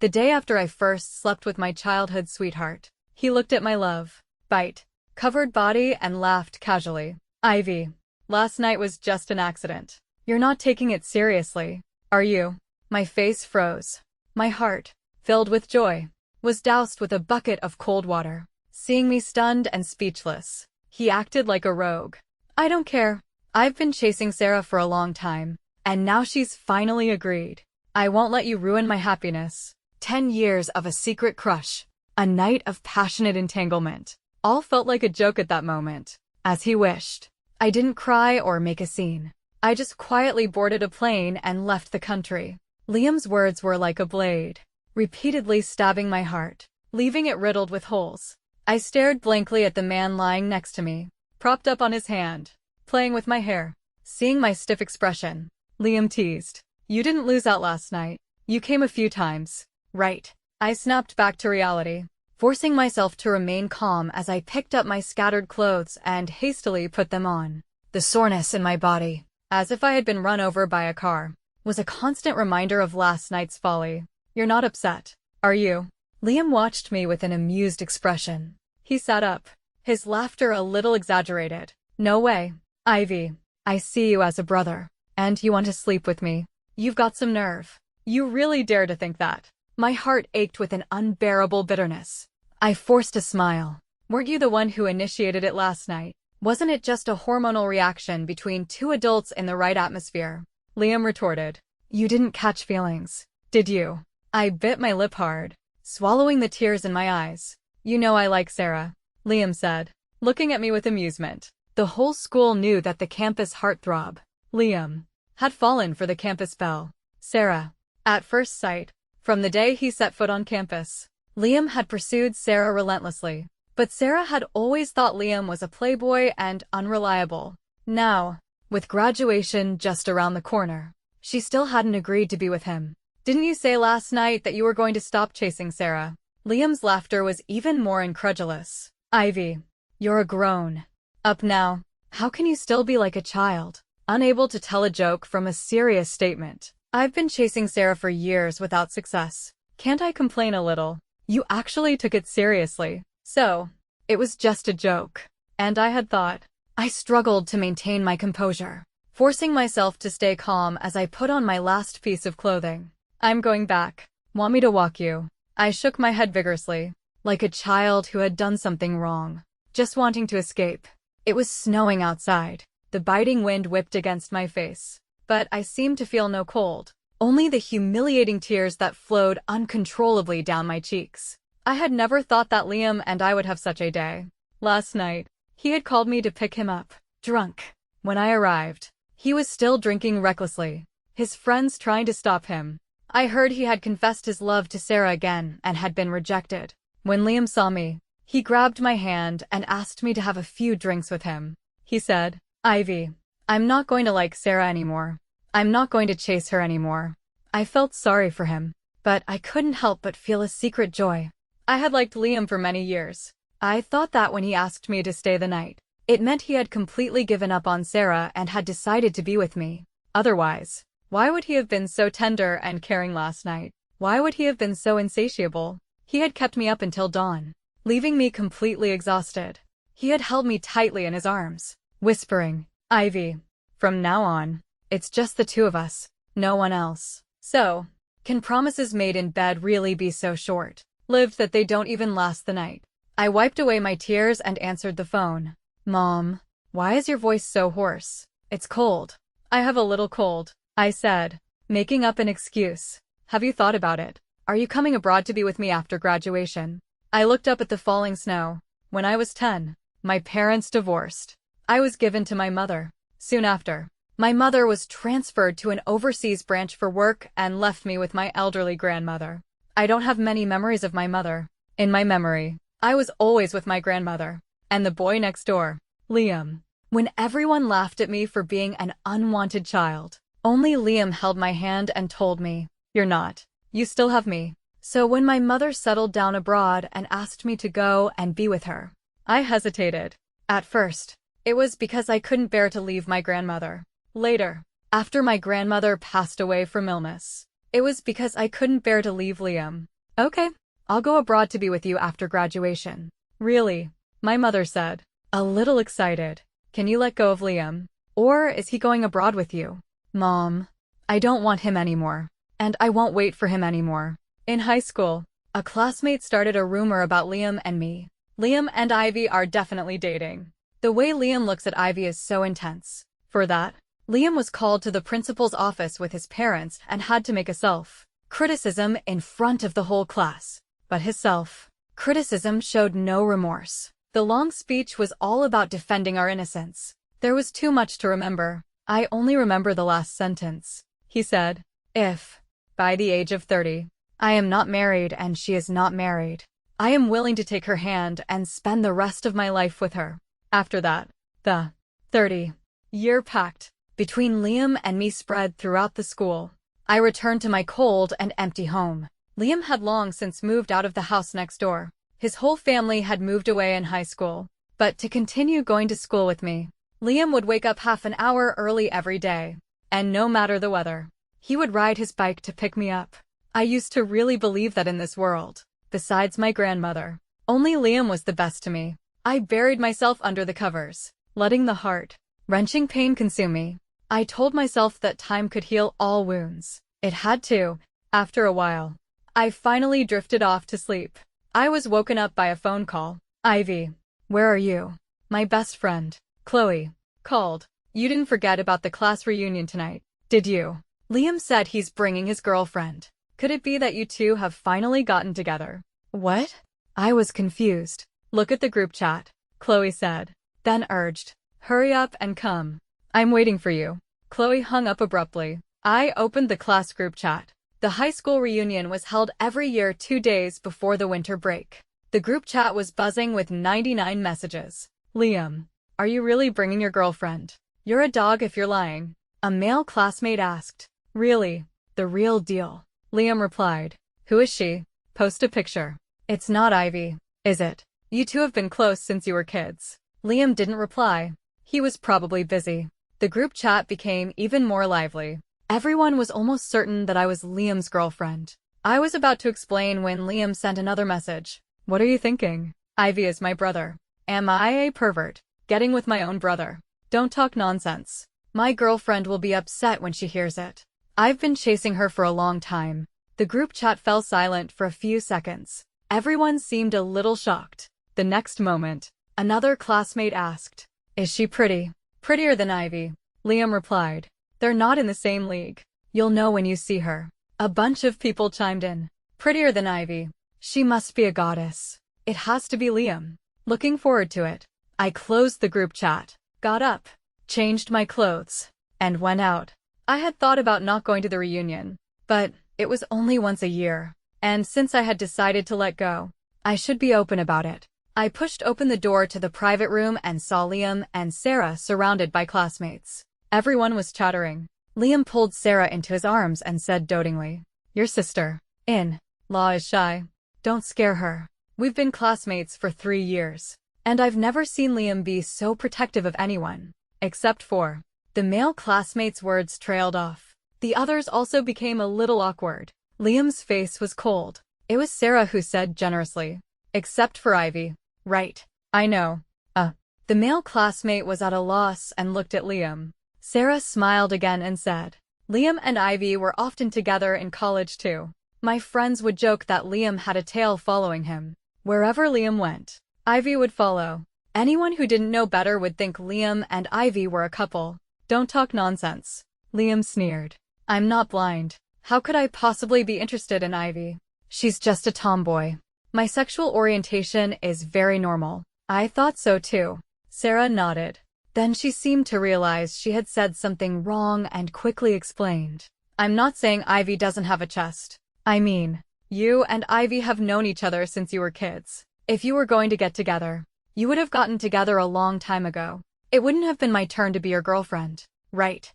The day after I first slept with my childhood sweetheart. He looked at my love, bite, covered body and laughed casually. Ivy, last night was just an accident. You're not taking it seriously, are you? My face froze. My heart, filled with joy, was doused with a bucket of cold water. Seeing me stunned and speechless, he acted like a rogue. I don't care. I've been chasing Sarah for a long time, and now she's finally agreed. I won't let you ruin my happiness. 10 years of a secret crush. A night of passionate entanglement. All felt like a joke at that moment. As he wished. I didn't cry or make a scene. I just quietly boarded a plane and left the country. Liam's words were like a blade, repeatedly stabbing my heart, leaving it riddled with holes. I stared blankly at the man lying next to me, propped up on his hand, playing with my hair. Seeing my stiff expression, Liam teased. You didn't lose out last night. You came a few times. Right. I snapped back to reality, forcing myself to remain calm as I picked up my scattered clothes and hastily put them on. The soreness in my body, as if I had been run over by a car, was a constant reminder of last night's folly. You're not upset, are you? Liam watched me with an amused expression. He sat up, his laughter a little exaggerated. No way, Ivy. I see you as a brother, and you want to sleep with me. You've got some nerve. You really dare to think that. My heart ached with an unbearable bitterness. I forced a smile. Weren't you the one who initiated it last night? Wasn't it just a hormonal reaction between two adults in the right atmosphere? Liam retorted. You didn't catch feelings, did you? I bit my lip hard, swallowing the tears in my eyes. You know I like Sarah, Liam said, looking at me with amusement. The whole school knew that the campus heartthrob, Liam, had fallen for the campus belle, Sarah. At first sight, from the day he set foot on campus, Liam had pursued Sarah relentlessly. But Sarah had always thought Liam was a playboy and unreliable. Now, with graduation just around the corner, she still hadn't agreed to be with him. Didn't you say last night that you were going to stop chasing Sarah? Liam's laughter was even more incredulous. Ivy, you're a grown up now. How can you still be like a child, unable to tell a joke from a serious statement? I've been chasing Sarah for years without success. Can't I complain a little? You actually took it seriously. So, it was just a joke. And I had thought. I struggled to maintain my composure, forcing myself to stay calm as I put on my last piece of clothing. I'm going back. Want me to walk you? I shook my head vigorously, like a child who had done something wrong, just wanting to escape. It was snowing outside. The biting wind whipped against my face. But I seemed to feel no cold, only the humiliating tears that flowed uncontrollably down my cheeks. I had never thought that Liam and I would have such a day. Last night, he had called me to pick him up, drunk. When I arrived, he was still drinking recklessly, his friends trying to stop him. I heard he had confessed his love to Sarah again and had been rejected. When Liam saw me, he grabbed my hand and asked me to have a few drinks with him. He said, Ivy, I'm not going to like Sarah anymore. I'm not going to chase her anymore. I felt sorry for him, but I couldn't help but feel a secret joy. I had liked Liam for many years. I thought that when he asked me to stay the night, it meant he had completely given up on Sarah and had decided to be with me. Otherwise, why would he have been so tender and caring last night? Why would he have been so insatiable? He had kept me up until dawn, leaving me completely exhausted. He had held me tightly in his arms, whispering, Ivy, from now on, it's just the two of us, no one else. So, can promises made in bed really be so short-lived that they don't even last the night? I wiped away my tears and answered the phone. Mom, why is your voice so hoarse? It's cold. I have a little cold, I said, making up an excuse. Have you thought about it? Are you coming abroad to be with me after graduation? I looked up at the falling snow. When I was 10, my parents divorced. I was given to my mother. Soon after, my mother was transferred to an overseas branch for work and left me with my elderly grandmother. I don't have many memories of my mother. In my memory, I was always with my grandmother and the boy next door, Liam. When everyone laughed at me for being an unwanted child, only Liam held my hand and told me, you're not. You still have me. So when my mother settled down abroad and asked me to go and be with her, I hesitated. At first, it was because I couldn't bear to leave my grandmother. Later, after my grandmother passed away from illness, it was because I couldn't bear to leave Liam. Okay, I'll go abroad to be with you after graduation. Really? My mother said, a little excited. Can you let go of Liam? Or is he going abroad with you? Mom, I don't want him anymore. And I won't wait for him anymore. In high school, a classmate started a rumor about Liam and me. Liam and Ivy are definitely dating. The way Liam looks at Ivy is so intense. For that, Liam was called to the principal's office with his parents and had to make a self-criticism in front of the whole class. But his self-criticism showed no remorse. The long speech was all about defending our innocence. There was too much to remember. I only remember the last sentence. He said, if, by the age of 30, I am not married and she is not married, I am willing to take her hand and spend the rest of my life with her. After that, the 30-year pact between Liam and me spread throughout the school. I returned to my cold and empty home. Liam had long since moved out of the house next door. His whole family had moved away in high school. But to continue going to school with me, Liam would wake up half an hour early every day. And no matter the weather, he would ride his bike to pick me up. I used to really believe that in this world, besides my grandmother, only Liam was the best to me. I buried myself under the covers, letting the heart-wrenching pain consume me. I told myself that time could heal all wounds. It had to. After a while, I finally drifted off to sleep. I was woken up by a phone call. Ivy, where are you? My best friend, Chloe, called. You didn't forget about the class reunion tonight, did you? Liam said he's bringing his girlfriend. Could it be that you two have finally gotten together? What? I was confused. Look at the group chat, Chloe said, then urged. Hurry up and come. I'm waiting for you. Chloe hung up abruptly. I opened the class group chat. The high school reunion was held every year 2 days before the winter break. The group chat was buzzing with 99 messages. Liam, are you really bringing your girlfriend? You're a dog if you're lying. A male classmate asked. Really? The real deal. Liam replied. Who is she? Post a picture. It's not Ivy, is it? You two have been close since you were kids. Liam didn't reply. He was probably busy. The group chat became even more lively. Everyone was almost certain that I was Liam's girlfriend. I was about to explain when Liam sent another message. What are you thinking? Ivy is my brother. Am I a pervert? Getting with my own brother. Don't talk nonsense. My girlfriend will be upset when she hears it. I've been chasing her for a long time. The group chat fell silent for a few seconds. Everyone seemed a little shocked. The next moment, another classmate asked, is she pretty? Prettier than Ivy. Liam replied. They're not in the same league. You'll know when you see her. A bunch of people chimed in. Prettier than Ivy. She must be a goddess. It has to be Liam. Looking forward to it. I closed the group chat, got up, changed my clothes, and went out. I had thought about not going to the reunion, but it was only once a year, and since I had decided to let go, I should be open about it. I pushed open the door to the private room and saw Liam and Sarah surrounded by classmates. Everyone was chattering. Liam pulled Sarah into his arms and said dotingly, your sister-in-law is shy. Don't scare her. We've been classmates for 3 years, and I've never seen Liam be so protective of anyone, except for. The male classmate's words trailed off. The others also became a little awkward. Liam's face was cold. It was Sarah who said generously, except for Ivy. Right. I know. The male classmate was at a loss and looked at Liam. Sarah smiled again and said, Liam and Ivy were often together in college too. My friends would joke that Liam had a tail following him. Wherever Liam went, Ivy would follow. Anyone who didn't know better would think Liam and Ivy were a couple. Don't talk nonsense. Liam sneered. I'm not blind. How could I possibly be interested in Ivy? She's just a tomboy. My sexual orientation is very normal. I thought so too. Sarah nodded. Then she seemed to realize she had said something wrong and quickly explained. I'm not saying Ivy doesn't have a chest. I mean, you and Ivy have known each other since you were kids. If you were going to get together, you would have gotten together a long time ago. It wouldn't have been my turn to be your girlfriend. Right.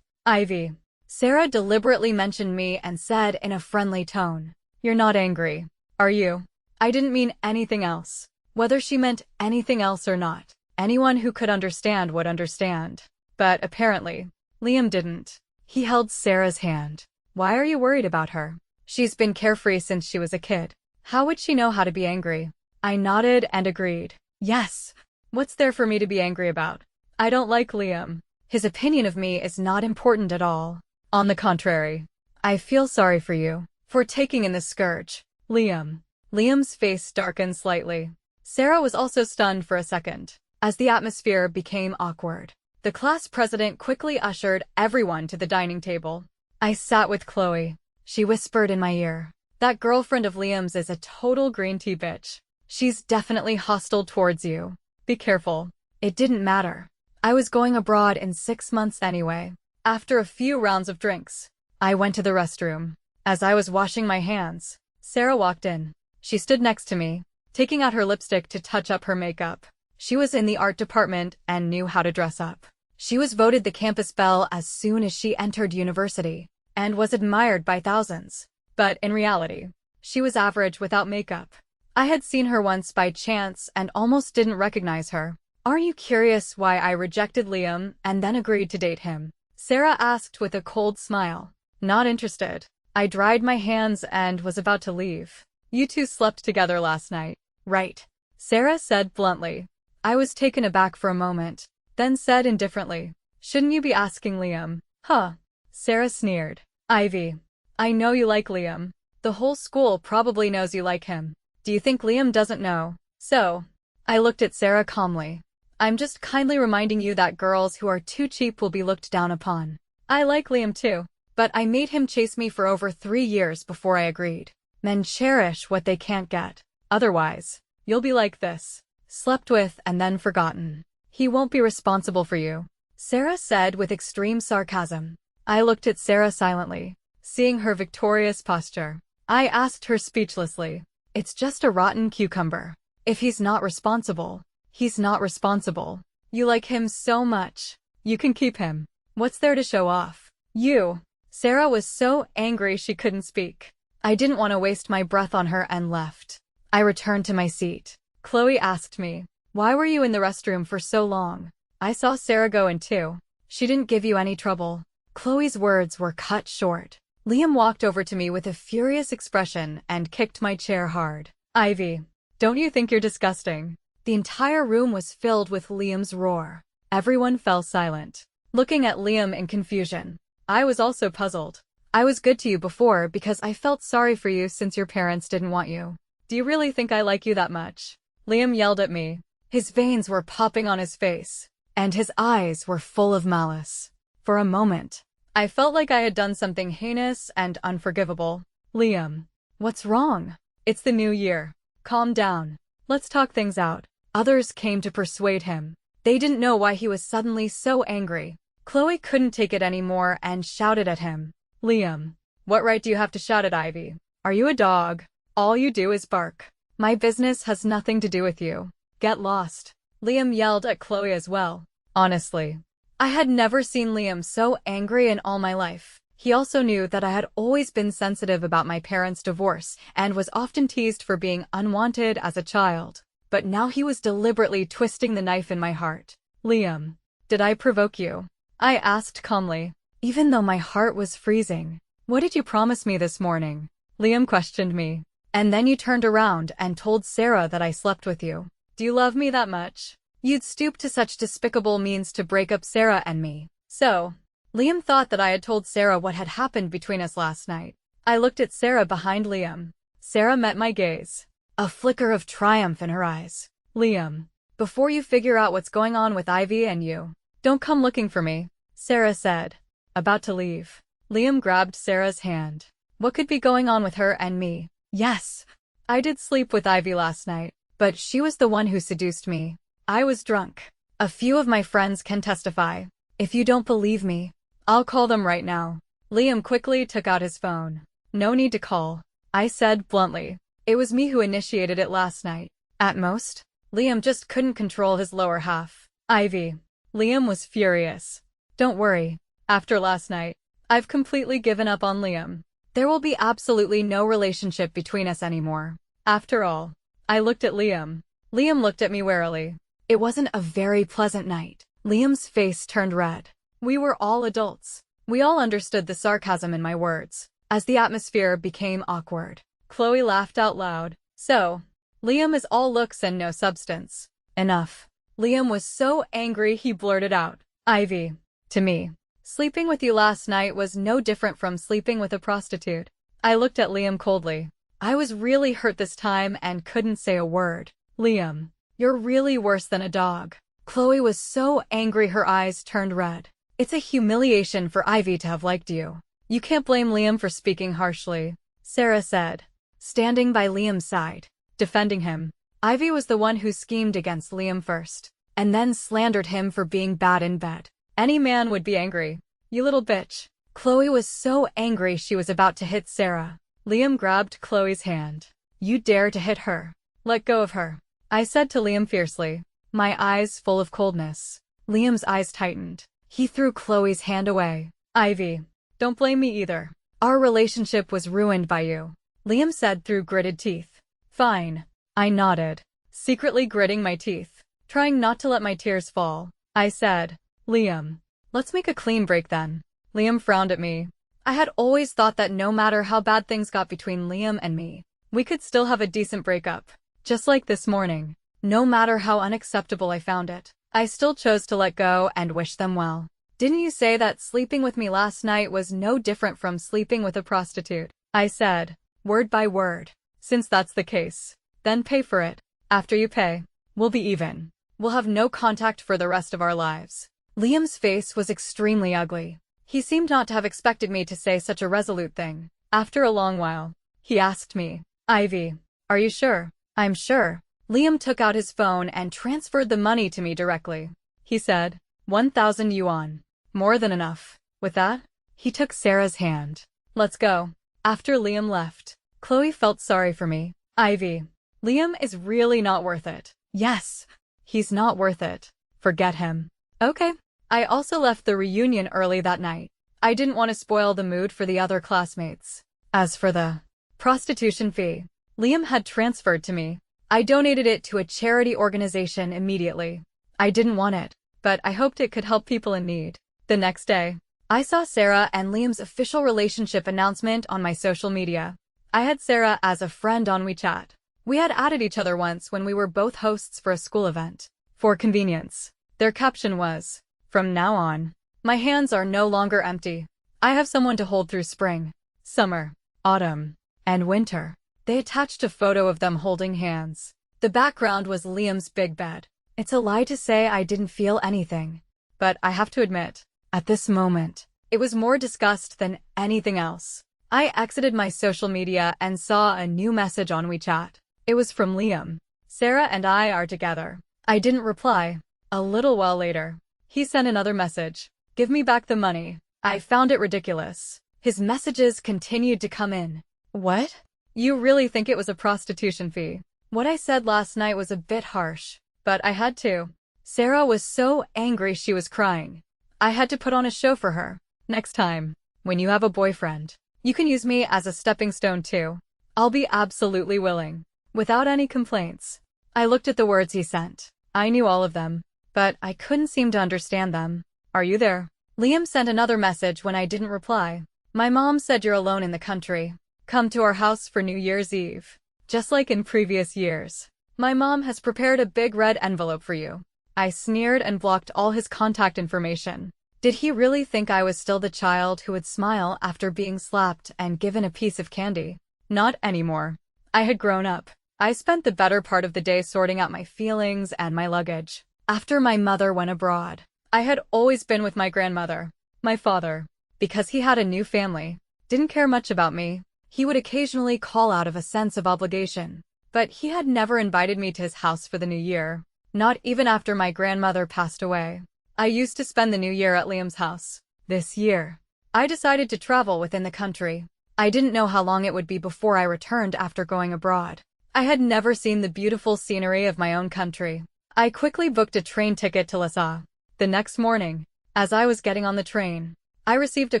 Ivy. Sarah deliberately mentioned me and said in a friendly tone, you're not angry, are you? I didn't mean anything else. Whether she meant anything else or not, anyone who could understand would understand. But apparently, Liam didn't. He held Sarah's hand. Why are you worried about her? She's been carefree since she was a kid. How would she know how to be angry? I nodded and agreed. Yes. What's there for me to be angry about? I don't like Liam. His opinion of me is not important at all. On the contrary, I feel sorry for you, for taking in the scourge. Liam. Liam's face darkened slightly. Sarah was also stunned for a second. As the atmosphere became awkward, the class president quickly ushered everyone to the dining table. I sat with Chloe. She whispered in my ear, "That girlfriend of Liam's is a total green tea bitch. She's definitely hostile towards you. Be careful." It didn't matter. I was going abroad in 6 months anyway. After a few rounds of drinks, I went to the restroom. As I was washing my hands, Sarah walked in. She stood next to me, taking out her lipstick to touch up her makeup. She was in the art department and knew how to dress up. She was voted the campus belle as soon as she entered university, and was admired by thousands. But in reality, she was average without makeup. I had seen her once by chance and almost didn't recognize her. "Are you curious why I rejected Liam and then agreed to date him?" Sarah asked with a cold smile. Not interested. I dried my hands and was about to leave. "You two slept together last night, right?" Sarah said bluntly. I was taken aback for a moment, then said indifferently, "Shouldn't you be asking Liam?" "Huh." Sarah sneered. "Ivy, I know you like Liam. The whole school probably knows you like him. Do you think Liam doesn't know?" "So?" I looked at Sarah calmly. "I'm just kindly reminding you that girls who are too cheap will be looked down upon. I like Liam too, but I made him chase me for over 3 years before I agreed. Men cherish what they can't get. Otherwise, you'll be like this. Slept with and then forgotten. He won't be responsible for you," Sarah said with extreme sarcasm. I looked at Sarah silently, seeing her victorious posture. I asked her speechlessly, "It's just a rotten cucumber. If he's not responsible, he's not responsible. You like him so much. You can keep him. What's there to show off?" "You." Sarah was so angry she couldn't speak. I didn't want to waste my breath on her and left. I returned to my seat. Chloe asked me, "Why were you in the restroom for so long?" I saw Sarah go in too. "She didn't give you any trouble." Chloe's words were cut short. Liam walked over to me with a furious expression and kicked my chair hard. "Ivy, don't you think you're disgusting?" The entire room was filled with Liam's roar. Everyone fell silent, looking at Liam in confusion. I was also puzzled. "I was good to you before because I felt sorry for you since your parents didn't want you. Do you really think I like you that much?" Liam yelled at me. His veins were popping on his face, and his eyes were full of malice. For a moment, I felt like I had done something heinous and unforgivable. "Liam, what's wrong? It's the new year. Calm down. Let's talk things out." Others came to persuade him. They didn't know why he was suddenly so angry. Chloe couldn't take it anymore and shouted at him. "Liam, what right do you have to shout at Ivy? Are you a dog? All you do is bark. My business has nothing to do with you. Get lost." Liam yelled at Chloe as well. Honestly, I had never seen Liam so angry in all my life. He also knew that I had always been sensitive about my parents' divorce and was often teased for being unwanted as a child. But now he was deliberately twisting the knife in my heart. "Liam, did I provoke you?" I asked calmly, even though my heart was freezing. "What did you promise me this morning?" Liam questioned me. "And then you turned around and told Sarah that I slept with you. Do you love me that much? You'd stoop to such despicable means to break up Sarah and me." So, Liam thought that I had told Sarah what had happened between us last night. I looked at Sarah behind Liam. Sarah met my gaze, a flicker of triumph in her eyes. "Liam, before you figure out what's going on with Ivy and you, don't come looking for me," Sarah said. About to leave, Liam grabbed Sarah's hand. "What could be going on with her and me?" "Yes, I did sleep with Ivy last night, but she was the one who seduced me. I was drunk. A few of my friends can testify. If you don't believe me, I'll call them right now." Liam quickly took out his phone. "No need to call," I said bluntly. "It was me who initiated it last night." At most, Liam just couldn't control his lower half. "Ivy." Liam was furious. "Don't worry. After last night, I've completely given up on Liam. There will be absolutely no relationship between us anymore. After all." I looked at Liam. Liam looked at me warily. It wasn't a very pleasant night. Liam's face turned red. We were all adults. We all understood the sarcasm in my words. as the atmosphere became awkward. Chloe laughed out loud. So, Liam is all looks and no substance. Enough. Liam was so angry he blurted out, Ivy. To me, sleeping with you last night was no different from sleeping with a prostitute. I looked at Liam coldly. I was really hurt this time and couldn't say a word. Liam, you're really worse than a dog. Chloe was so angry her eyes turned red. It's a humiliation for Ivy to have liked you. You can't blame Liam for speaking harshly, Sarah said, standing by Liam's side, defending him. Ivy was the one who schemed against Liam first, and then slandered him for being bad in bed. Any man would be angry. You little bitch. Chloe was so angry she was about to hit Sarah. Liam grabbed Chloe's hand. You dare to hit her. Let go of her, I said to Liam fiercely, my eyes full of coldness. Liam's eyes tightened. He threw Chloe's hand away. Ivy, don't blame me either. Our relationship was ruined by you, Liam said through gritted teeth. Fine. I nodded, secretly gritting my teeth, trying not to let my tears fall. I said, Liam, let's make a clean break then. Liam frowned at me. I had always thought that no matter how bad things got between Liam and me, we could still have a decent breakup. Just like this morning. No matter how unacceptable I found it, I still chose to let go and wish them well. Didn't you say that sleeping with me last night was no different from sleeping with a prostitute? I said, word by word. Since that's the case, then pay for it. After you pay, we'll be even. We'll have no contact for the rest of our lives. Liam's face was extremely ugly. He seemed not to have expected me to say such a resolute thing. After a long while, he asked me, Ivy, are you sure? I'm sure. Liam took out his phone and transferred the money to me directly. He said, 1,000 yuan. More than enough. With that, he took Sarah's hand. Let's go. After Liam left, Chloe felt sorry for me. Ivy, Liam is really not worth it. Yes, he's not worth it. Forget him. Okay. I also left the reunion early that night. I didn't want to spoil the mood for the other classmates. As for the prostitution fee, Liam had transferred to me. I donated it to a charity organization immediately. I didn't want it, but I hoped it could help people in need. The next day, I saw Sarah and Liam's official relationship announcement on my social media. I had Sarah as a friend on WeChat. We had added each other once when we were both hosts for a school event. For convenience, their caption was, from now on, my hands are no longer empty. I have someone to hold through spring, summer, autumn, and winter. They attached a photo of them holding hands. The background was Liam's big bed. It's a lie to say I didn't feel anything, but I have to admit, at this moment, it was more disgust than anything else. I exited my social media and saw a new message on WeChat. It was from Liam. Sarah and I are together. I didn't reply. A little while later, he sent another message. Give me back the money. I found it ridiculous. His messages continued to come in. What? You really think it was a prostitution fee? What I said last night was a bit harsh, but I had to. Sarah was so angry she was crying. I had to put on a show for her. Next time, when you have a boyfriend, you can use me as a stepping stone too. I'll be absolutely willing. Without any complaints. I looked at the words he sent. I knew all of them, but I couldn't seem to understand them. Are you there? Liam sent another message when I didn't reply. My mom said you're alone in the country. Come to our house for New Year's Eve. Just like in previous years. My mom has prepared a big red envelope for you. I sneered and blocked all his contact information. Did he really think I was still the child who would smile after being slapped and given a piece of candy? Not anymore. I had grown up. I spent the better part of the day sorting out my feelings and my luggage. After my mother went abroad, I had always been with my grandmother. My father, because he had a new family, didn't care much about me. He would occasionally call out of a sense of obligation, but he had never invited me to his house for the new year, not even after my grandmother passed away. I used to spend the new year at Liam's house. This year, I decided to travel within the country. I didn't know how long it would be before I returned after going abroad. I had never seen the beautiful scenery of my own country. I quickly booked a train ticket to Lhasa. The next morning, as I was getting on the train, I received a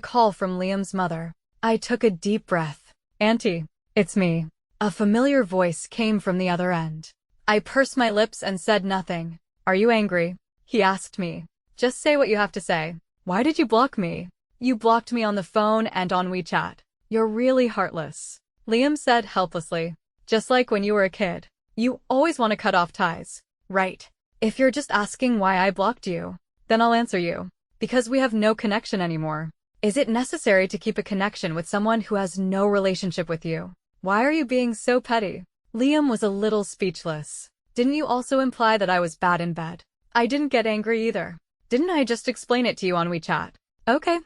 call from Liam's mother. I took a deep breath. Auntie, it's me. A familiar voice came from the other end. I pursed my lips and said nothing. Are you angry? He asked me. Just say what you have to say. Why did you block me? You blocked me on the phone and on WeChat. You're really heartless. Liam said helplessly. Just like when you were a kid. You always want to cut off ties. Right. If you're just asking why I blocked you, then I'll answer you. Because we have no connection anymore. Is it necessary to keep a connection with someone who has no relationship with you? Why are you being so petty? Liam was a little speechless. Didn't you also imply that I was bad in bed? I didn't get angry either. Didn't I just explain it to you on WeChat? Okay.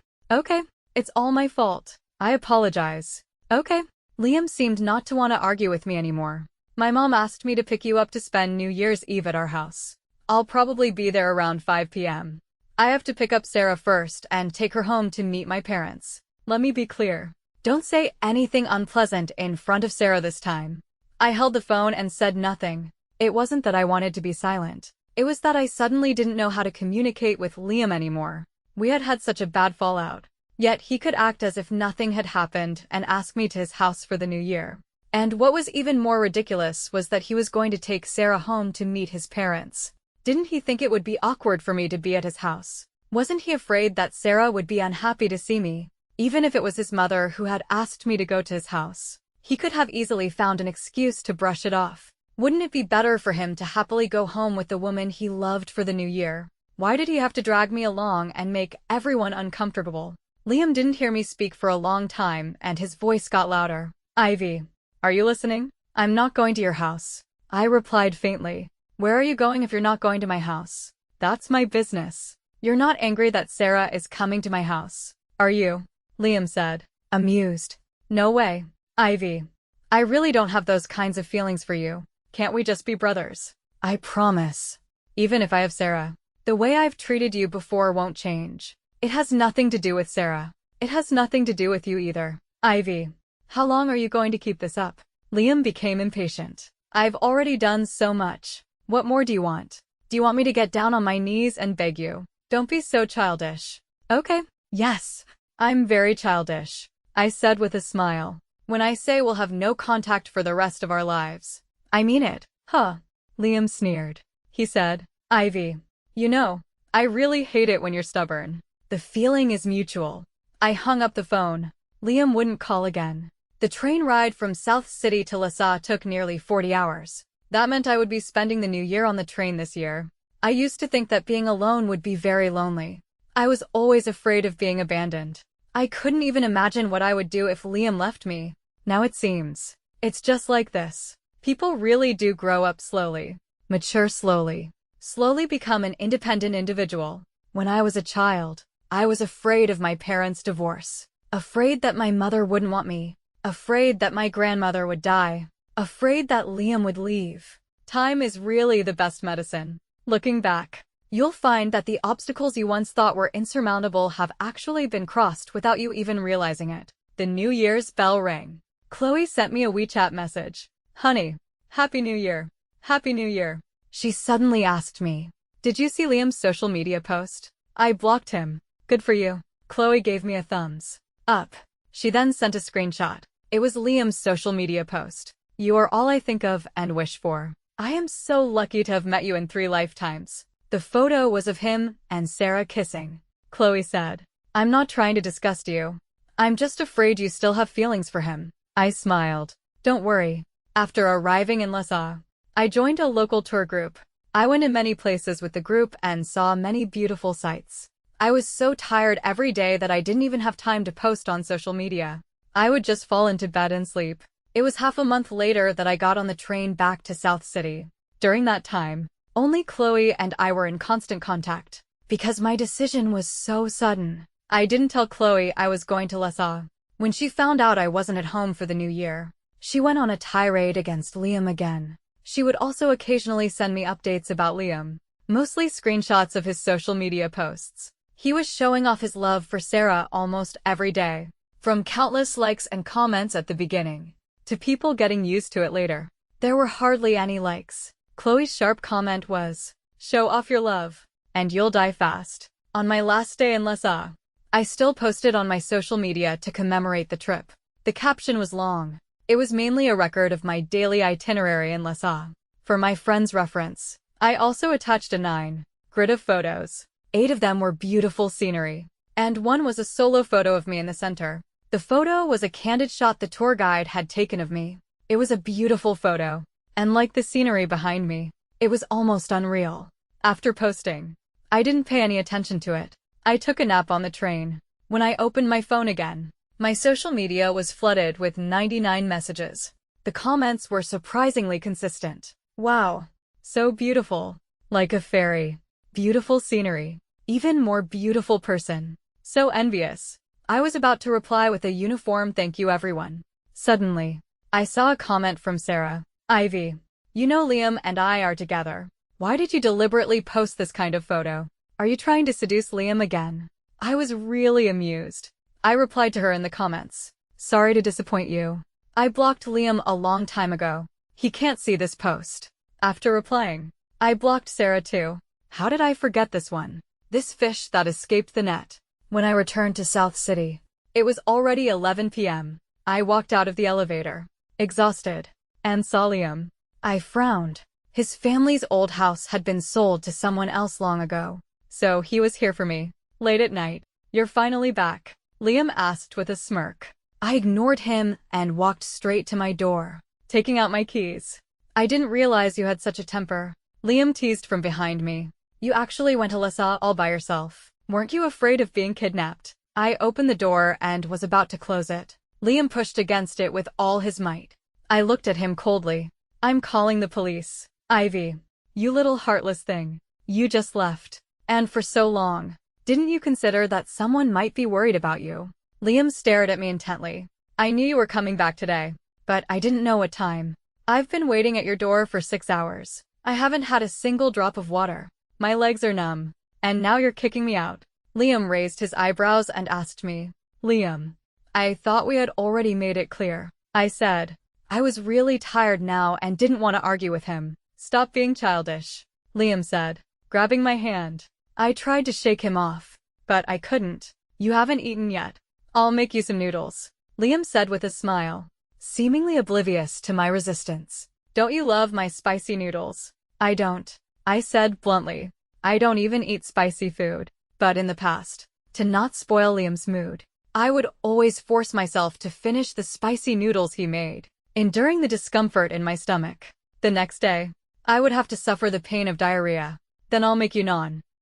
It's all my fault. I apologize. Okay. Liam seemed not to want to argue with me anymore. My mom asked me to pick you up to spend New Year's Eve at our house. I'll probably be there around 5 p.m. I have to pick up Sarah first and take her home to meet my parents. Let me be clear. Don't say anything unpleasant in front of Sarah this time. I held the phone and said nothing. It wasn't that I wanted to be silent. It was that I suddenly didn't know how to communicate with Liam anymore. We had had such a bad fallout. Yet he could act as if nothing had happened and ask me to his house for the new year. And what was even more ridiculous was that he was going to take Sarah home to meet his parents. Didn't he think it would be awkward for me to be at his house? Wasn't he afraid that Sarah would be unhappy to see me, even if it was his mother who had asked me to go to his house? He could have easily found an excuse to brush it off. Wouldn't it be better for him to happily go home with the woman he loved for the new year? Why did he have to drag me along and make everyone uncomfortable? Liam didn't hear me speak for a long time, and his voice got louder. Ivy, are you listening? I'm not going to your house. I replied faintly. Where are you going if you're not going to my house? That's my business. You're not angry that Sarah is coming to my house, are you? Liam said, amused. No way. Ivy, I really don't have those kinds of feelings for you. Can't we just be brothers? I promise. Even if I have Sarah. The way I've treated you before won't change. It has nothing to do with Sarah. It has nothing to do with you either. Ivy, how long are you going to keep this up? Liam became impatient. I've already done so much. What more do you want? Do you want me to get down on my knees and beg you? Don't be so childish. Okay. Yes, I'm very childish. I said with a smile. When I say we'll have no contact for the rest of our lives, I mean it. Huh. Liam sneered. He said, Ivy, you know, I really hate it when you're stubborn. The feeling is mutual. I hung up the phone. Liam wouldn't call again. The train ride from South City to Lhasa took nearly 40 hours. That meant I would be spending the new year on the train this year. I used to think that being alone would be very lonely. I was always afraid of being abandoned. I couldn't even imagine what I would do if Liam left me. Now it seems. It's just like this. People really do grow up slowly. Mature slowly. Slowly become an independent individual. When I was a child, I was afraid of my parents' divorce. Afraid that my mother wouldn't want me. Afraid that my grandmother would die. Afraid that Liam would leave. Time is really the best medicine. Looking back, you'll find that the obstacles you once thought were insurmountable have actually been crossed without you even realizing it. The New Year's bell rang. Chloe sent me a WeChat message. Honey, Happy New Year. Happy New Year. She suddenly asked me, did you see Liam's social media post? I blocked him. Good for you. Chloe gave me a thumbs up. She then sent a screenshot. It was Liam's social media post. You are all I think of and wish for. I am so lucky to have met you in 3 lifetimes. The photo was of him and Sarah kissing. Chloe said, I'm not trying to disgust you. I'm just afraid you still have feelings for him. I smiled. Don't worry. After arriving in Lhasa, I joined a local tour group. I went in many places with the group and saw many beautiful sights. I was so tired every day that I didn't even have time to post on social media. I would just fall into bed and sleep. It was half a month later that I got on the train back to South City. During that time, only Chloe and I were in constant contact. Because my decision was so sudden, I didn't tell Chloe I was going to Lhasa. When she found out I wasn't at home for the new year, she went on a tirade against Liam again. She would also occasionally send me updates about Liam, mostly screenshots of his social media posts. He was showing off his love for Sarah almost every day, from countless likes and comments at the beginning, to people getting used to it later. There were hardly any likes. Chloe's sharp comment was, show off your love, and you'll die fast. On my last day in Lhasa, I still posted on my social media to commemorate the trip. The caption was long. It was mainly a record of my daily itinerary in Lhasa. For my friends' reference, I also attached a 9-grid of photos. 8 of them were beautiful scenery, and one was a solo photo of me in the center. The photo was a candid shot the tour guide had taken of me. It was a beautiful photo, and like the scenery behind me, it was almost unreal. After posting, I didn't pay any attention to it. I took a nap on the train. When I opened my phone again, my social media was flooded with 99 messages. The comments were surprisingly consistent. Wow, so beautiful. Like a fairy. Beautiful scenery. Even more beautiful person. So envious. I was about to reply with a uniform thank you everyone. Suddenly, I saw a comment from Sarah. Ivy, you know Liam and I are together. Why did you deliberately post this kind of photo? Are you trying to seduce Liam again? I was really amused. I replied to her in the comments. Sorry to disappoint you. I blocked Liam a long time ago. He can't see this post. After replying, I blocked Sarah too. How did I forget this one? This fish that escaped the net. When I returned to South City, it was already 11 p.m. I walked out of the elevator, exhausted, and saw Liam. I frowned. His family's old house had been sold to someone else long ago, so he was here for me. Late at night. You're finally back, Liam asked with a smirk. I ignored him and walked straight to my door, taking out my keys. I didn't realize you had such a temper, Liam teased from behind me. You actually went to Lhasa all by yourself. Weren't you afraid of being kidnapped? I opened the door and was about to close it. Liam pushed against it with all his might. I looked at him coldly. I'm calling the police. Ivy, you little heartless thing. You just left. And for so long. Didn't you consider that someone might be worried about you? Liam stared at me intently. I knew you were coming back today, but I didn't know what time. I've been waiting at your door for 6 hours. I haven't had a single drop of water. My legs are numb. And now you're kicking me out. Liam raised his eyebrows and asked me. Liam, I thought we had already made it clear. I said. I was really tired now and didn't want to argue with him. Stop being childish, Liam said, grabbing my hand. I tried to shake him off, but I couldn't. You haven't eaten yet. I'll make you some noodles, Liam said with a smile, seemingly oblivious to my resistance. Don't you love my spicy noodles? I don't, I said bluntly. I don't even eat spicy food. But in the past, to not spoil Liam's mood, I would always force myself to finish the spicy noodles he made, enduring the discomfort in my stomach. The next day, I would have to suffer the pain of diarrhea. Then I'll make you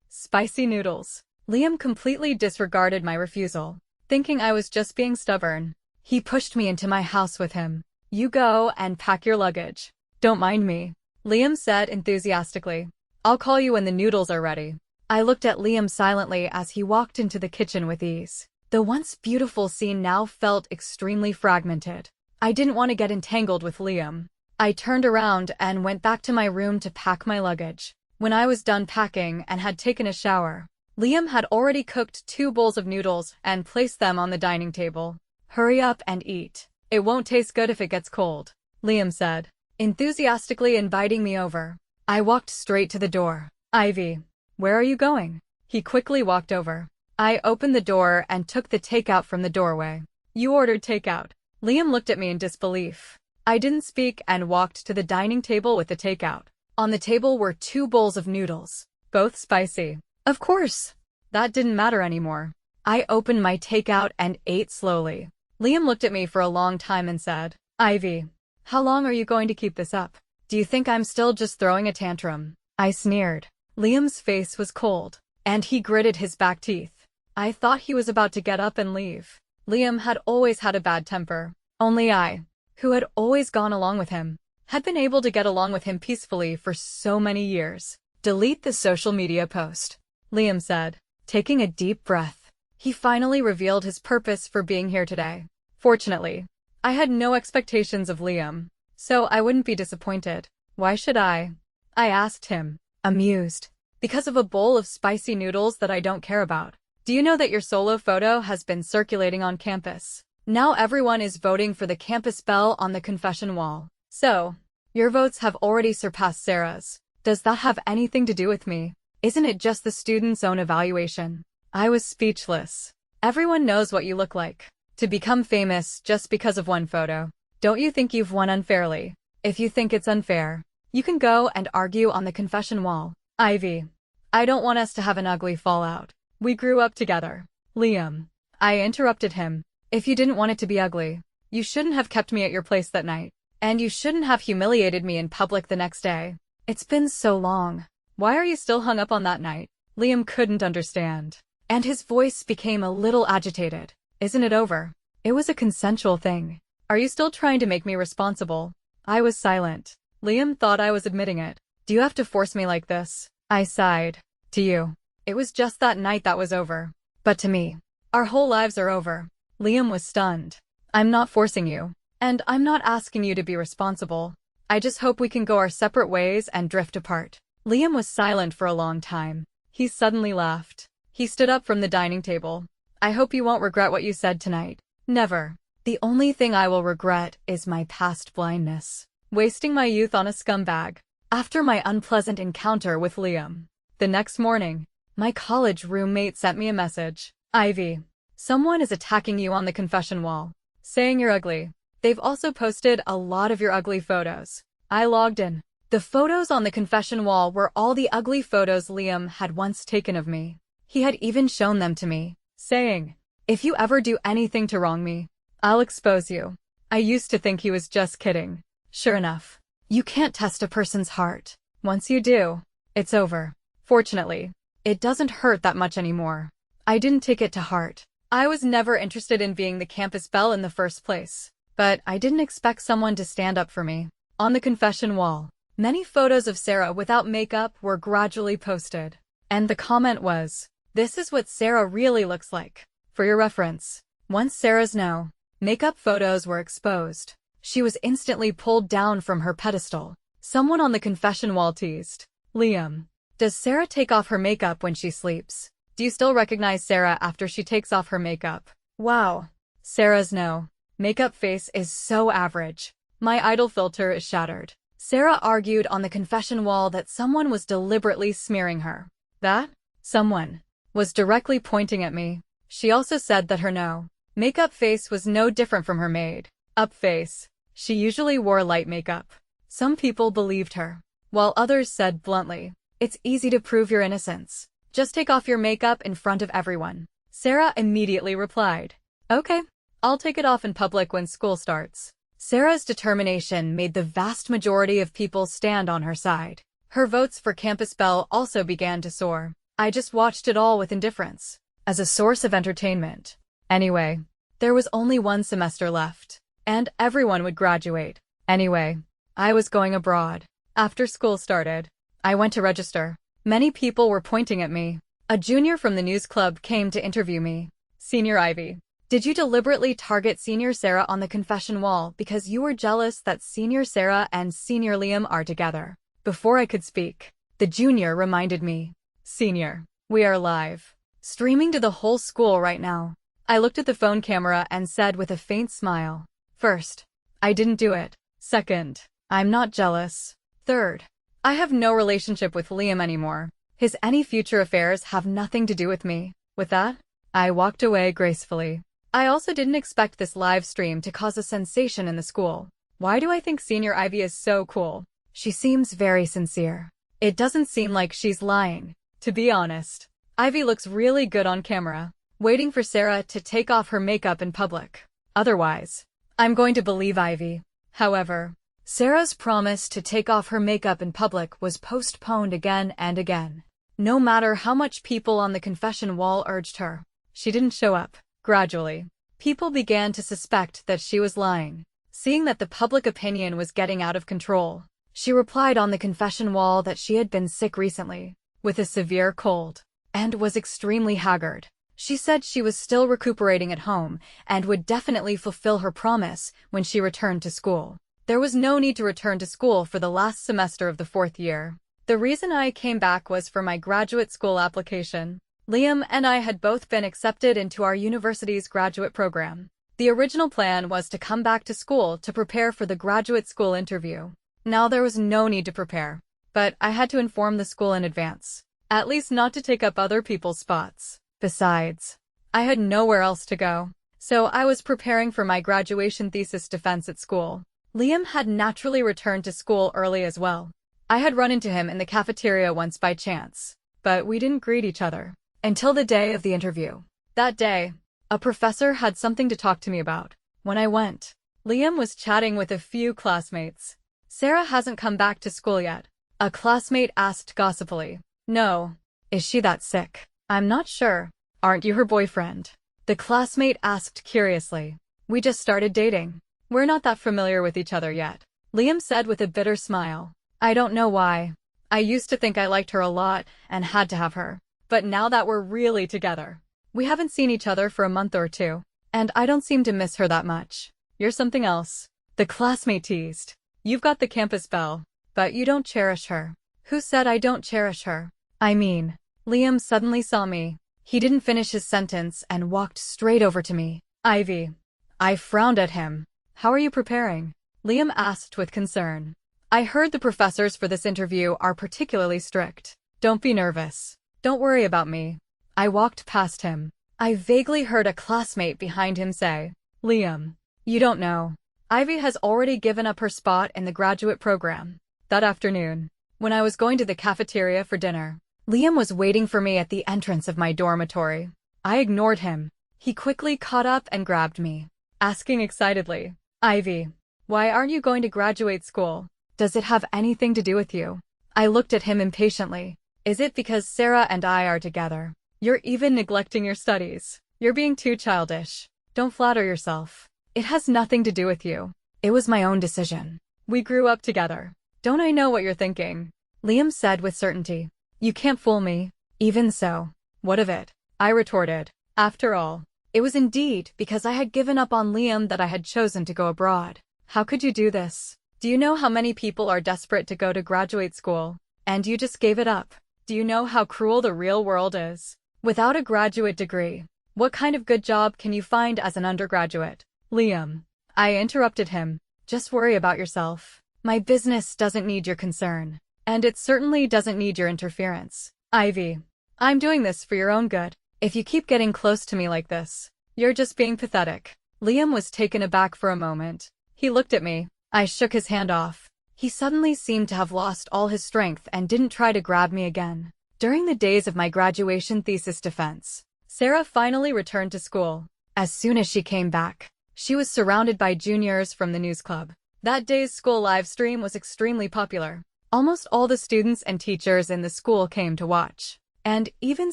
spicy noodles. Liam completely disregarded my refusal, thinking I was just being stubborn. He pushed me into my house with him. You go and pack your luggage. Don't mind me, Liam said enthusiastically. I'll call you when the noodles are ready. I looked at Liam silently as he walked into the kitchen with ease. The once beautiful scene now felt extremely fragmented. I didn't want to get entangled with Liam. I turned around and went back to my room to pack my luggage. When I was done packing and had taken a shower, Liam had already cooked 2 bowls of noodles and placed them on the dining table. Hurry up and eat. It won't taste good if it gets cold, Liam said, enthusiastically inviting me over. I walked straight to the door. Ivy, where are you going? He quickly walked over. I opened the door and took the takeout from the doorway. You ordered takeout. Liam looked at me in disbelief. I didn't speak and walked to the dining table with the takeout. On the table were 2 bowls of noodles, both spicy. Of course, that didn't matter anymore. I opened my takeout and ate slowly. Liam looked at me for a long time and said, Ivy, how long are you going to keep this up? Do you think I'm still just throwing a tantrum? I sneered. Liam's face was cold, and he gritted his back teeth. I thought he was about to get up and leave. Liam had always had a bad temper. Only I, who had always gone along with him, had been able to get along with him peacefully for so many years. Delete the social media post, Liam said, taking a deep breath. He finally revealed his purpose for being here today. Fortunately, I had no expectations of Liam, so I wouldn't be disappointed. Why should I? I asked him, amused. Because of a bowl of spicy noodles that I don't care about. Do you know that your solo photo has been circulating on campus? Now everyone is voting for the campus belle on the confession wall. So, your votes have already surpassed Sarah's. Does that have anything to do with me? Isn't it just the student's own evaluation? I was speechless. Everyone knows what you look like. To become famous just because of one photo. Don't you think you've won unfairly? If you think it's unfair, you can go and argue on the confession wall. Ivy, I don't want us to have an ugly fallout. We grew up together. Liam. I interrupted him. If you didn't want it to be ugly, you shouldn't have kept me at your place that night. And you shouldn't have humiliated me in public the next day. It's been so long. Why are you still hung up on that night? Liam couldn't understand. And his voice became a little agitated. Isn't it over? It was a consensual thing. Are you still trying to make me responsible? I was silent. Liam thought I was admitting it. Do you have to force me like this? I sighed. To you, it was just that night that was over. But to me, our whole lives are over. Liam was stunned. I'm not forcing you. And I'm not asking you to be responsible. I just hope we can go our separate ways and drift apart. Liam was silent for a long time. He suddenly laughed. He stood up from the dining table. I hope you won't regret what you said tonight. Never. The only thing I will regret is my past blindness. Wasting my youth on a scumbag. After my unpleasant encounter with Liam. The next morning, my college roommate sent me a message. Ivy, someone is attacking you on the confession wall, saying you're ugly. They've also posted a lot of your ugly photos. I logged in. The photos on the confession wall were all the ugly photos Liam had once taken of me. He had even shown them to me, saying, if you ever do anything to wrong me, I'll expose you. I used to think he was just kidding. Sure enough, you can't test a person's heart. Once you do, it's over. Fortunately, it doesn't hurt that much anymore. I didn't take it to heart. I was never interested in being the campus belle in the first place. But I didn't expect someone to stand up for me. On the confession wall, many photos of Sarah without makeup were gradually posted. And the comment was, this is what Sarah really looks like. For your reference, once Sarah's no makeup photos were exposed, she was instantly pulled down from her pedestal. Someone on the confession wall teased, Liam, does Sarah take off her makeup when she sleeps? Do you still recognize Sarah after she takes off her makeup? Wow. Sarah's no makeup face is so average. My idol filter is shattered. Sarah argued on the confession wall that someone was deliberately smearing her. That someone was directly pointing at me. She also said that her no makeup face was no different from her made up face. She usually wore light makeup. Some people believed her, while others said bluntly, it's easy to prove your innocence. Just take off your makeup in front of everyone. Sarah immediately replied, okay. I'll take it off in public when school starts. Sarah's determination made the vast majority of people stand on her side. Her votes for Campus Belle also began to soar. I just watched it all with indifference, as a source of entertainment. Anyway, there was only one semester left, and everyone would graduate. Anyway, I was going abroad. After school started, I went to register. Many people were pointing at me. A junior from the news club came to interview me. Senior Ivy. Did you deliberately target Senior Sarah on the confession wall because you were jealous that Senior Sarah and Senior Liam are together? Before I could speak, the junior reminded me. Senior, we are live, streaming to the whole school right now. I looked at the phone camera and said with a faint smile. First, I didn't do it. Second, I'm not jealous. Third, I have no relationship with Liam anymore. His any future affairs have nothing to do with me. With that, I walked away gracefully. I also didn't expect this live stream to cause a sensation in the school. Why do I think Senior Ivy is so cool? She seems very sincere. It doesn't seem like she's lying. To be honest, Ivy looks really good on camera, waiting for Sarah to take off her makeup in public. Otherwise, I'm going to believe Ivy. However, Sarah's promise to take off her makeup in public was postponed again and again. No matter how much people on the confession wall urged her, she didn't show up. Gradually, people began to suspect that she was lying. Seeing that the public opinion was getting out of control, she replied on the confession wall that she had been sick recently, with a severe cold, and was extremely haggard. She said she was still recuperating at home and would definitely fulfill her promise when she returned to school. There was no need to return to school for the last semester of the 4th year. The reason I came back was for my graduate school application. Liam and I had both been accepted into our university's graduate program. The original plan was to come back to school to prepare for the graduate school interview. Now there was no need to prepare, but I had to inform the school in advance, at least not to take up other people's spots. Besides, I had nowhere else to go, so I was preparing for my graduation thesis defense at school. Liam had naturally returned to school early as well. I had run into him in the cafeteria once by chance, but we didn't greet each other until the day of the interview. That day, A professor had something to talk to me about. When I went, Liam was chatting with a few classmates. Sarah hasn't come back to school yet. A classmate asked gossipily. No. Is she that sick? I'm not sure. Aren't you her boyfriend? The classmate asked curiously. We just started dating. We're not that familiar with each other yet. Liam said with a bitter smile. I don't know why. I used to think I liked her a lot and had to have her. But now that we're really together, we haven't seen each other for a month or two, and I don't seem to miss her that much. You're something else. The classmate teased. You've got the campus belle, but you don't cherish her. Who said I don't cherish her? I mean, Liam suddenly saw me. He didn't finish his sentence and walked straight over to me. Ivy. I frowned at him. How are you preparing? Liam asked with concern. I heard the professors for this interview are particularly strict. Don't be nervous. Don't worry about me. I walked past him. I vaguely heard a classmate behind him say, Liam, you don't know. Ivy has already given up her spot in the graduate program. That afternoon, when I was going to the cafeteria for dinner, Liam was waiting for me at the entrance of my dormitory. I ignored him. He quickly caught up and grabbed me, asking excitedly, Ivy, why aren't you going to graduate school? Does it have anything to do with you? I looked at him impatiently. Is it because Sarah and I are together? You're even neglecting your studies. You're being too childish. Don't flatter yourself. It has nothing to do with you. It was my own decision. We grew up together. Don't I know what you're thinking? Liam said with certainty. You can't fool me. Even so, what of it? I retorted. After all, it was indeed because I had given up on Liam that I had chosen to go abroad. How could you do this? Do you know how many people are desperate to go to graduate school, and you just gave it up? Do you know how cruel the real world is? Without a graduate degree, what kind of good job can you find as an undergraduate? Liam. I interrupted him. Just worry about yourself. My business doesn't need your concern, and it certainly doesn't need your interference. Ivy. I'm doing this for your own good. If you keep getting close to me like this, you're just being pathetic. Liam was taken aback for a moment. He looked at me. I shook his hand off. He suddenly seemed to have lost all his strength and didn't try to grab me again. During the days of my graduation thesis defense, Sarah finally returned to school. As soon as she came back, she was surrounded by juniors from the news club. That day's school live stream was extremely popular. Almost all the students and teachers in the school came to watch, and even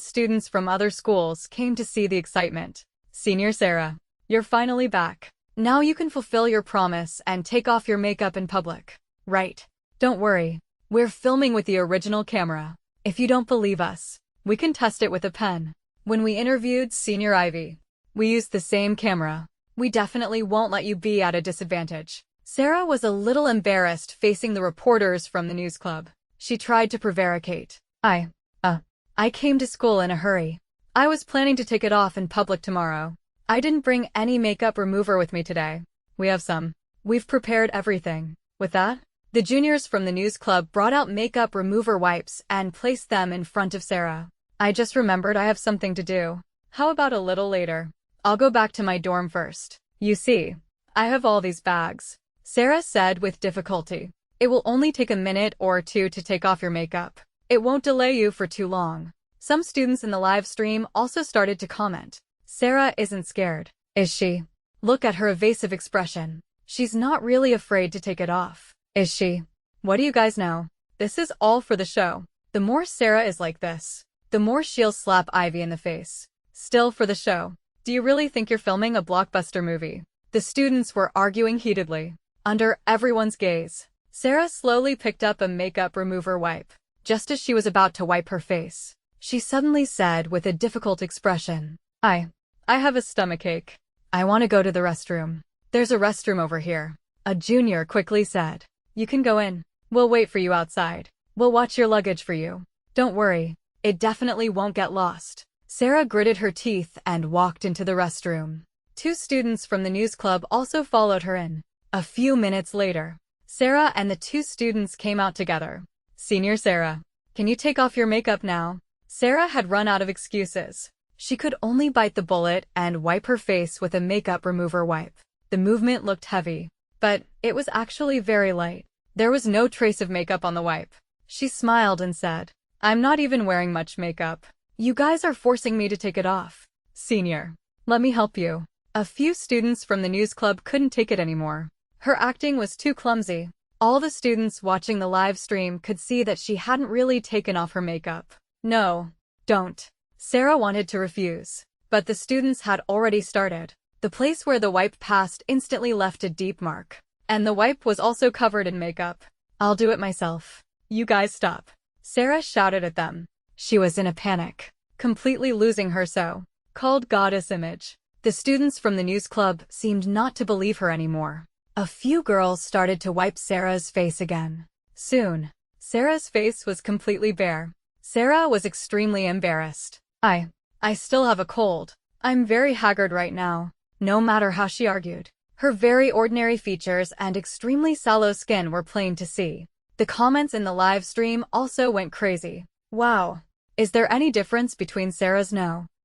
students from other schools came to see the excitement. Senior Sarah, you're finally back. Now you can fulfill your promise and take off your makeup in public. Right. Don't worry. We're filming with the original camera. If you don't believe us, we can test it with a pen. When we interviewed Senior Ivy, we used the same camera. We definitely won't let you be at a disadvantage. Sarah was a little embarrassed facing the reporters from the news club. She tried to prevaricate. I came to school in a hurry. I was planning to take it off in public tomorrow. I didn't bring any makeup remover with me today. We have some. We've prepared everything. With that, the juniors from the news club brought out makeup remover wipes and placed them in front of Sarah. I just remembered I have something to do. How about a little later? I'll go back to my dorm first. You see, I have all these bags, Sarah said with difficulty. It will only take a minute or two to take off your makeup. It won't delay you for too long. Some students in the live stream also started to comment. Sarah isn't scared, is she? Look at her evasive expression. She's not really afraid to take it off, is she? What do you guys know? This is all for the show. The more Sarah is like this, the more she'll slap Ivy in the face. Still for the show. Do you really think you're filming a blockbuster movie? The students were arguing heatedly. Under everyone's gaze, Sarah slowly picked up a makeup remover wipe. Just as she was about to wipe her face, she suddenly said with a difficult expression, I have a stomachache. I want to go to the restroom. There's a restroom over here. A junior quickly said. You can go in. We'll wait for you outside. We'll watch your luggage for you. Don't worry. It definitely won't get lost. Sarah gritted her teeth and walked into the restroom. Two students from the news club also followed her in. A few minutes later, Sarah and the two students came out together. Senior Sarah, can you take off your makeup now? Sarah had run out of excuses. She could only bite the bullet and wipe her face with a makeup remover wipe. The movement looked heavy, but it was actually very light. There was no trace of makeup on the wipe. She smiled and said, I'm not even wearing much makeup. You guys are forcing me to take it off. Senior, Let me help you. A few students from the news club couldn't take it anymore. Her acting was too clumsy. All the students watching the live stream could see that she hadn't really taken off her makeup. No, don't. Sarah wanted to refuse, but the students had already started. The place where the wipe passed instantly left a deep mark. And the wipe was also covered in makeup. I'll do it myself. You guys stop. Sarah shouted at them. She was in a panic, completely losing her so-called goddess image. The students from the news club seemed not to believe her anymore. A few girls started to wipe Sarah's face again. Soon, Sarah's face was completely bare. Sarah was extremely embarrassed. I still have a cold. I'm very haggard right now. No matter how she argued, her very ordinary features and extremely sallow skin were plain to see. The comments in the live stream also went crazy. Wow. Is there any difference between Sarah's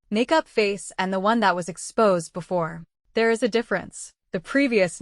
makeup face and the one that was exposed before? There is a difference. The previous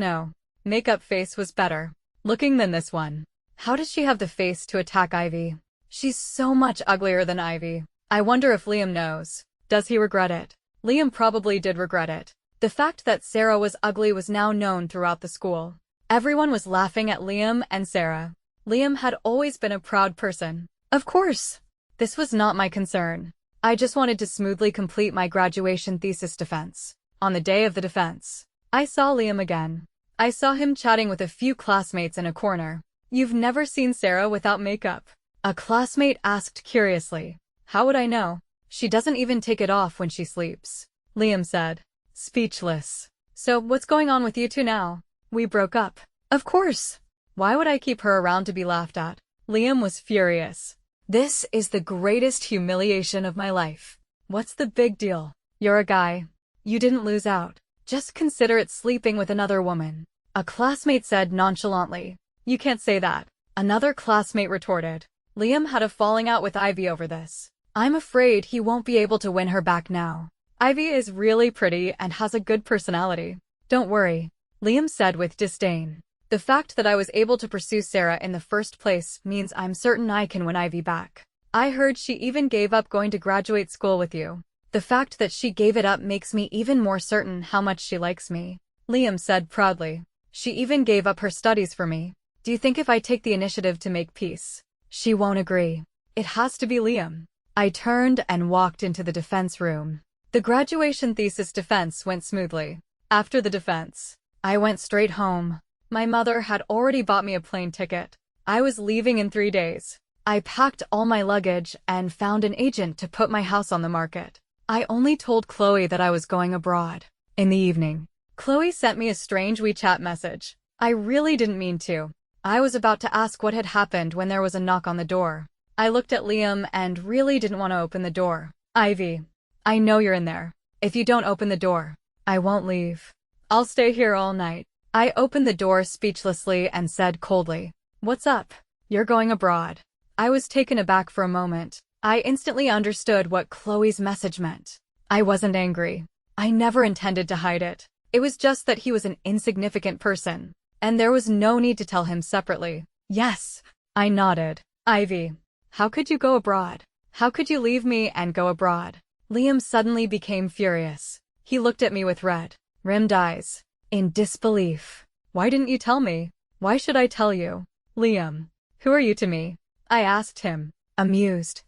makeup face was better looking than this one. How does she have the face to attack Ivy? She's so much uglier than Ivy. I wonder if Liam knows. Does he regret it? Liam probably did regret it. The fact that Sarah was ugly was now known throughout the school. Everyone was laughing at Liam and Sarah. Liam had always been a proud person. Of course. This was not my concern. I just wanted to smoothly complete my graduation thesis defense. On the day of the defense, I saw Liam again. I saw him chatting with a few classmates in a corner. You've never seen Sarah without makeup? A classmate asked curiously. How would I know? She doesn't even take it off when she sleeps. Liam said, speechless. So, what's going on with you two now? We broke up. Of course. Why would I keep her around to be laughed at? Liam was furious. This is the greatest humiliation of my life. What's the big deal? You're a guy. You didn't lose out. Just consider it sleeping with another woman. A classmate said nonchalantly. You can't say that. Another classmate retorted. Liam had a falling out with Ivy over this. I'm afraid he won't be able to win her back now. Ivy is really pretty and has a good personality. Don't worry, Liam said with disdain. The fact that I was able to pursue Sarah in the first place means I'm certain I can win Ivy back. I heard she even gave up going to graduate school with you. The fact that she gave it up makes me even more certain how much she likes me. Liam said proudly. She even gave up her studies for me. Do you think if I take the initiative to make peace, she won't agree? It has to be Liam. I turned and walked into the defense room. The graduation thesis defense went smoothly. After the defense, I went straight home. My mother had already bought me a plane ticket. I was leaving in 3 days. I packed all my luggage and found an agent to put my house on the market. I only told Chloe that I was going abroad. In the evening, Chloe sent me a strange WeChat message. I really didn't mean to. I was about to ask what had happened when there was a knock on the door. I looked at Liam and really didn't want to open the door. Ivy, I know you're in there. If you don't open the door, I won't leave. I'll stay here all night. I opened the door speechlessly and said coldly, What's up? You're going abroad. I was taken aback for a moment. I instantly understood what Chloe's message meant. I wasn't angry. I never intended to hide it. It was just that he was an insignificant person, and there was no need to tell him separately. Yes, I nodded. Ivy, how could you go abroad? How could you leave me and go abroad? Liam suddenly became furious. He looked at me with red-rimmed eyes, in disbelief. Why didn't you tell me? Why should I tell you? Liam, who are you to me? I asked him, amused.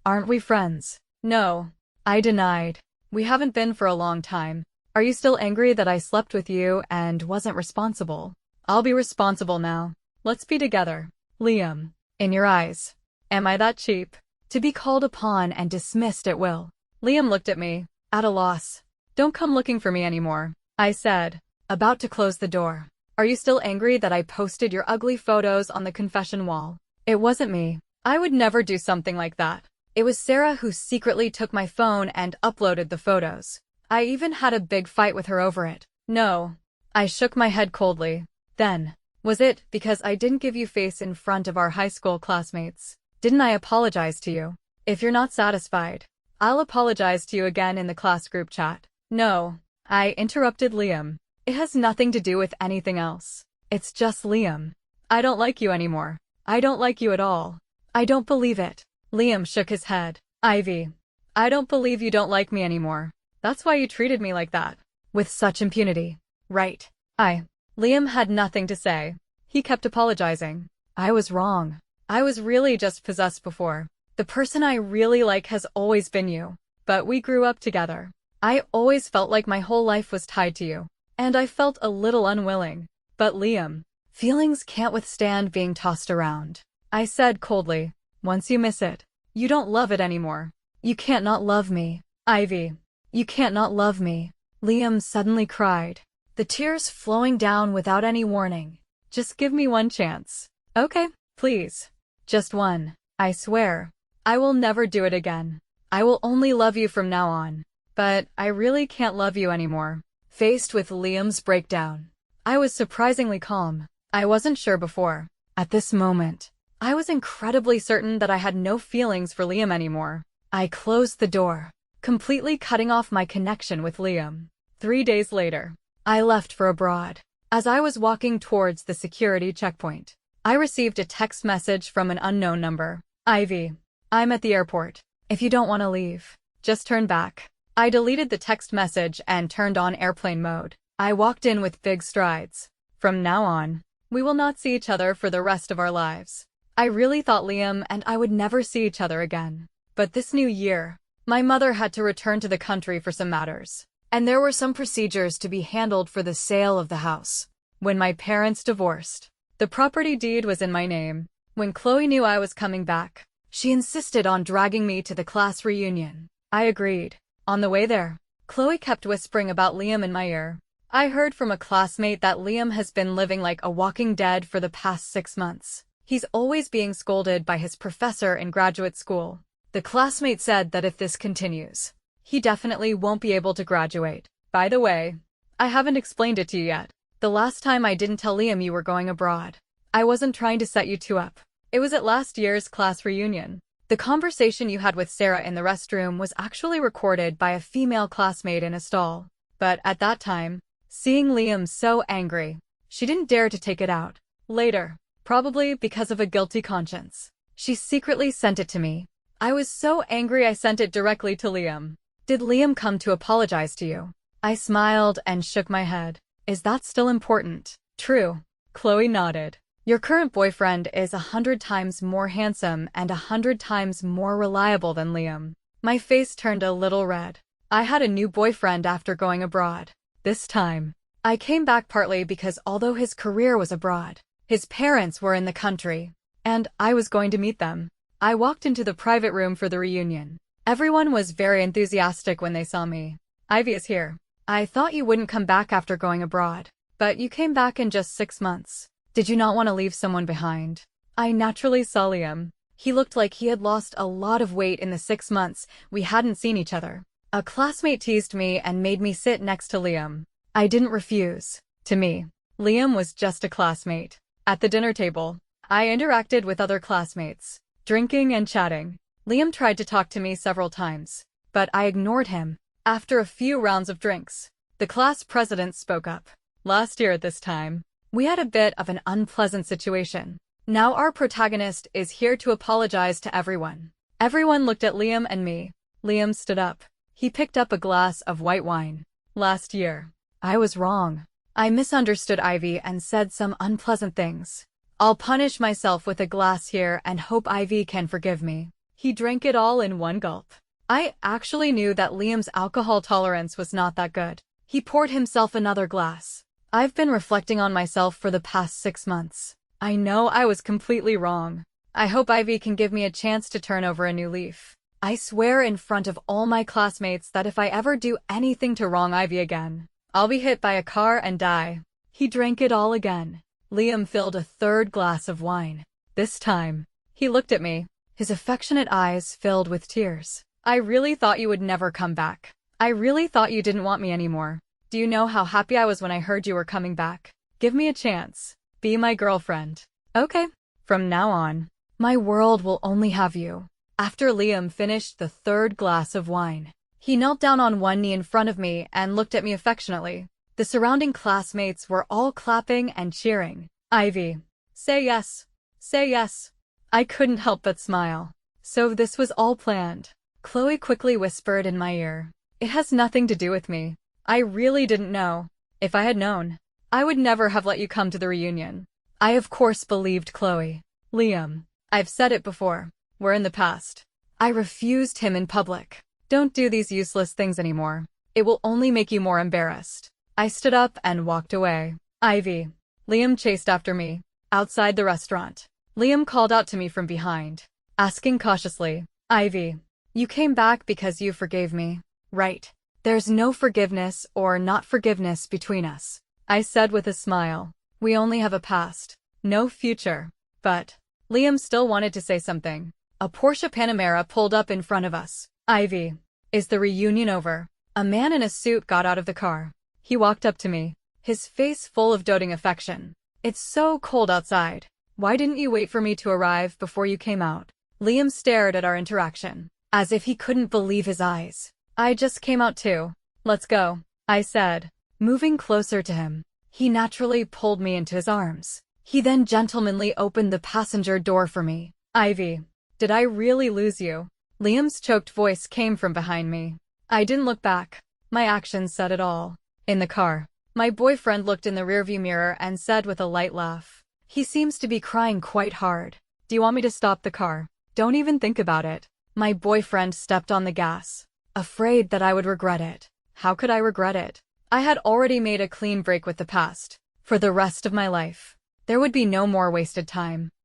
Aren't we friends? No, I denied. We haven't been for a long time. Are you still angry that I slept with you and wasn't responsible? I'll be responsible now. Let's be together. Liam, in your eyes, am I that cheap to be called upon and dismissed at will? Liam looked at me, at a loss. Don't come looking for me anymore, I said, about to close the door. Are you still angry that I posted your ugly photos on the confession wall? It wasn't me. I would never do something like that. It was Sarah who secretly took my phone and uploaded the photos. I even had a big fight with her over it. No. I shook my head coldly. Then, was it because I didn't give you face in front of our high school classmates? Didn't I apologize to you? If you're not satisfied, I'll apologize to you again in the class group chat. No, I interrupted Liam. It has nothing to do with anything else. It's just Liam. I don't like you anymore. I don't like you at all. I don't believe it. Liam shook his head. Ivy, I don't believe you don't like me anymore. That's why you treated me like that. With such impunity. Right. Liam had nothing to say. He kept apologizing. I was wrong. I was really just possessed before. The person I really like has always been you. But we grew up together. I always felt like my whole life was tied to you. And I felt a little unwilling. But Liam, feelings can't withstand being tossed around. I said coldly, once you miss it, you don't love it anymore. You can't not love me. Ivy, you can't not love me. Liam suddenly cried, the tears flowing down without any warning. Just give me one chance. Okay, please. Just one. I swear. I will never do it again. I will only love you from now on. But I really can't love you anymore. Faced with Liam's breakdown, I was surprisingly calm. I wasn't sure before. At this moment, I was incredibly certain that I had no feelings for Liam anymore. I closed the door, completely cutting off my connection with Liam. 3 days later, I left for abroad. As I was walking towards the security checkpoint, I received a text message from an unknown number. Ivy, I'm at the airport. If you don't want to leave, just turn back. I deleted the text message and turned on airplane mode. I walked in with big strides. From now on, we will not see each other for the rest of our lives. I really thought Liam and I would never see each other again. But this new year, my mother had to return to the country for some matters. And there were some procedures to be handled for the sale of the house. When my parents divorced, the property deed was in my name. When Chloe knew I was coming back, she insisted on dragging me to the class reunion. I agreed. On the way there, Chloe kept whispering about Liam in my ear. I heard from a classmate that Liam has been living like a walking dead for the past 6 months. He's always being scolded by his professor in graduate school. The classmate said that if this continues, he definitely won't be able to graduate. By the way, I haven't explained it to you yet. The last time I didn't tell Liam you were going abroad. I wasn't trying to set you two up. It was at last year's class reunion. The conversation you had with Sarah in the restroom was actually recorded by a female classmate in a stall. But at that time, seeing Liam so angry, she didn't dare to take it out. Later, probably because of a guilty conscience, she secretly sent it to me. I was so angry I sent it directly to Liam. Did Liam come to apologize to you? I smiled and shook my head. Is that still important? True. Chloe nodded. Your current boyfriend is 100 times more handsome and 100 times more reliable than Liam. My face turned a little red. I had a new boyfriend after going abroad. This time, I came back partly because although his career was abroad, his parents were in the country, and I was going to meet them. I walked into the private room for the reunion. Everyone was very enthusiastic when they saw me. Ivy is here. I thought you wouldn't come back after going abroad, but you came back in just 6 months. Did you not want to leave someone behind? I naturally saw Liam. He looked like he had lost a lot of weight in the 6 months we hadn't seen each other. A classmate teased me and made me sit next to Liam. I didn't refuse. To me, Liam was just a classmate. At the dinner table, I interacted with other classmates, drinking and chatting. Liam tried to talk to me several times, but I ignored him. After a few rounds of drinks, the class president spoke up. Last year at this time, we had a bit of an unpleasant situation. Now our protagonist is here to apologize to everyone. Everyone looked at Liam and me. Liam stood up. He picked up a glass of white wine. Last year, I was wrong. I misunderstood Ivy and said some unpleasant things. I'll punish myself with a glass here and hope Ivy can forgive me. He drank it all in one gulp. I actually knew that Liam's alcohol tolerance was not that good. He poured himself another glass. I've been reflecting on myself for the past 6 months. I know I was completely wrong. I hope Ivy can give me a chance to turn over a new leaf. I swear in front of all my classmates that if I ever do anything to wrong Ivy again, I'll be hit by a car and die. He drank it all again. Liam filled a 3rd glass of wine. This time, he looked at me, his affectionate eyes filled with tears. I really thought you would never come back. I really thought you didn't want me anymore. Do you know how happy I was when I heard you were coming back? Give me a chance. Be my girlfriend. Okay. From now on, my world will only have you. After Liam finished the 3rd glass of wine, he knelt down on one knee in front of me and looked at me affectionately. The surrounding classmates were all clapping and cheering. Ivy, say yes. Say yes. I couldn't help but smile. So this was all planned. Chloe quickly whispered in my ear. It has nothing to do with me. I really didn't know. If I had known, I would never have let you come to the reunion. I of course believed Chloe. Liam, I've said it before. We're in the past. I refused him in public. Don't do these useless things anymore. It will only make you more embarrassed. I stood up and walked away. Ivy. Liam chased after me. Outside the restaurant, Liam called out to me from behind, asking cautiously, Ivy, you came back because you forgave me, right? There's no forgiveness or not forgiveness between us. I said with a smile. We only have a past, no future. But Liam still wanted to say something. A Porsche Panamera pulled up in front of us. Ivy, is the reunion over? A man in a suit got out of the car. He walked up to me, his face full of doting affection. It's so cold outside. Why didn't you wait for me to arrive before you came out? Liam stared at our interaction, as if he couldn't believe his eyes. I just came out too. Let's go, I said, moving closer to him. He naturally pulled me into his arms. He then gentlemanly opened the passenger door for me. Ivy, did I really lose you? Liam's choked voice came from behind me. I didn't look back. My actions said it all. In the car, my boyfriend looked in the rearview mirror and said with a light laugh, he seems to be crying quite hard. Do you want me to stop the car? Don't even think about it. My boyfriend stepped on the gas, afraid that I would regret it. How could I regret it? I had already made a clean break with the past. For the rest of my life, there would be no more wasted time.